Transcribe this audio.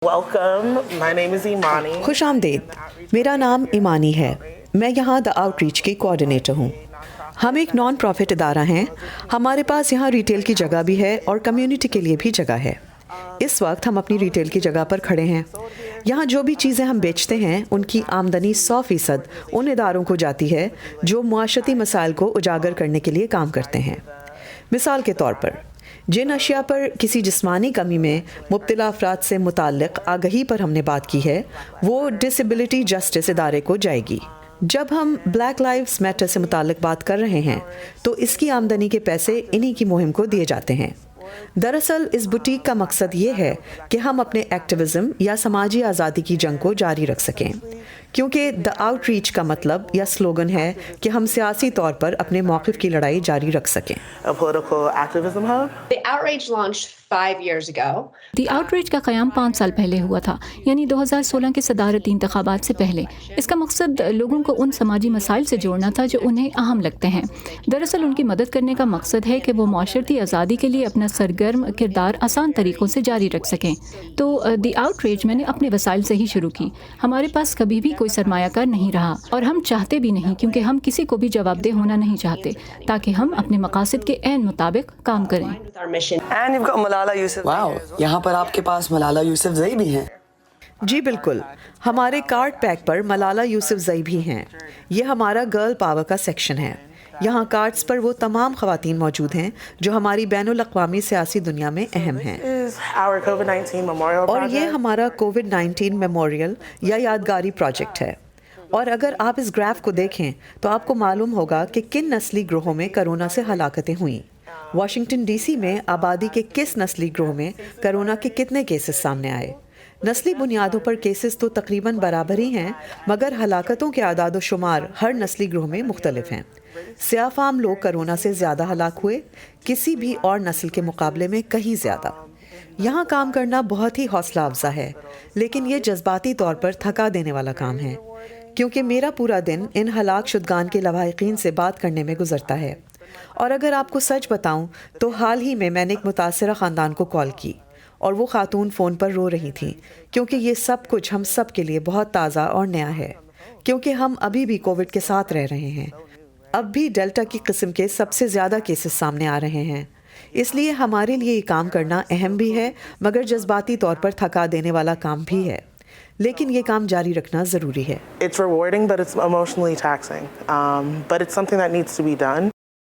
Welcome. My name is Imani. خوش آمدید، میرا نام ایمانی ہے، میں یہاں دا آؤٹ ریچ کی کوآرڈینیٹر ہوں۔ ہم ایک نان پروفٹ ادارہ ہیں، ہمارے پاس یہاں ریٹیل کی جگہ بھی ہے اور کمیونٹی کے لیے بھی جگہ ہے۔ اس وقت ہم اپنی ریٹیل کی جگہ پر کھڑے ہیں۔ یہاں جو بھی چیزیں ہم بیچتے ہیں ان کی آمدنی 100% ان اداروں کو جاتی ہے جو معاشرتی مسائل کو اجاگر کرنے کے لیے کام کرتے ہیں۔ مثال کے طور پر جن اشیاء پر کسی جسمانی کمی میں مبتلا افراد سے متعلق آگہی پر ہم نے بات کی ہے وہ ڈسیبلٹی جسٹس ادارے کو جائے گی۔ جب ہم بلیک لائیوز میٹر سے متعلق بات کر رہے ہیں تو اس کی آمدنی کے پیسے انہی کی مہم کو دیے جاتے ہیں۔ دراصل اس بوٹیک کا مقصد یہ ہے کہ ہم اپنے ایکٹیویزم یا سماجی آزادی کی جنگ کو جاری رکھ سکیں، کیونکہ دا آؤٹ ریچ کا مطلب یا سلوگن ہے کہ ہم سیاسی طور پر اپنے موقف کی لڑائی جاری رکھ سکیں۔ A political activism hub. The outrage launched 5 years ago. The out reach کا قیام 5 سال پہلے ہوا تھا، یعنی 2016 کے صدارتی انتخابات سے پہلے۔ اس کا مقصد لوگوں کو ان سماجی مسائل سے جوڑنا تھا جو انہیں اہم لگتے ہیں۔ دراصل ان کی مدد کرنے کا مقصد ہے کہ وہ معاشرتی آزادی کے لیے اپنا سرگرم کردار آسان طریقوں سے جاری رکھ سکیں۔ تو دی آؤٹ ریچ میں نے اپنے وسائل سے ہی شروع کی۔ ہمارے پاس کبھی بھی کوئی سرمایہ کار نہیں رہا اور ہم چاہتے بھی نہیں، کیونکہ ہم کسی کو بھی جواب دہ ہونا نہیں چاہتے، تاکہ ہم اپنے مقاصد کے عین مطابق کام کریں۔ With our mission. And you've got Malala Yousafzai. واو، یہاں پر آپ کے پاس ملالہ یوسفزئی بھی ہیں۔ جی بالکل، ہمارے کارڈ پیک پر ملالہ یوسفزئی بھی ہیں۔ یہ ہمارا گرل پاور کا سیکشن ہے۔ یہاں کارڈز پر وہ تمام خواتین موجود ہیں جو ہماری بین الاقوامی سیاسی دنیا میں اہم ہیں۔ Is our COVID-19 memorial اور project. یہ ہمارا کووڈ-19 میموریل یا یادگاری پروجیکٹ ہے۔ اور اگر آپ اس گراف کو دیکھیں تو آپ کو معلوم ہوگا کہ کن نسلی گروہوں میں کرونا سے ہلاکتیں ہوئیں۔ واشنگٹن ڈی سی میں آبادی کے کس نسلی گروہ میں کرونا کے کتنے کیسز سامنے آئے؟ نسلی بنیادوں پر کیسز تو تقریباً برابر ہی ہیں، مگر ہلاکتوں کے اعداد و شمار ہر نسلی گروہ میں مختلف ہیں۔ سیاہ فام لوگ کرونا سے زیادہ ہلاک ہوئے، کسی بھی اور نسل کے مقابلے میں کہیں زیادہ۔ یہاں کام کرنا بہت ہی حوصلہ افزا ہے، لیکن یہ جذباتی طور پر تھکا دینے والا کام ہے، کیونکہ میرا پورا دن ان ہلاک شدگان کے لواحقین سے بات کرنے میں گزرتا ہے۔ اور اگر آپ کو سچ بتاؤں تو حال ہی میں نے ایک متاثرہ خاندان کو کال کی اور وہ خاتون فون پر رو رہی تھیں، کیونکہ یہ سب کچھ ہم سب کے لیے بہت تازہ اور نیا ہے، کیونکہ ہم ابھی بھی کووڈ کے ساتھ رہ رہے ہیں۔ اب بھی ڈیلٹا کی قسم کے سب سے زیادہ کیسز سامنے آ رہے ہیں، اس لیے ہمارے لیے یہ کام کرنا اہم بھی ہے، مگر جذباتی طور پر تھکا دینے والا کام بھی ہے، لیکن یہ کام جاری رکھنا ضروری ہے۔ It's rewarding, but it's emotionally taxing. But it's something that needs to be done.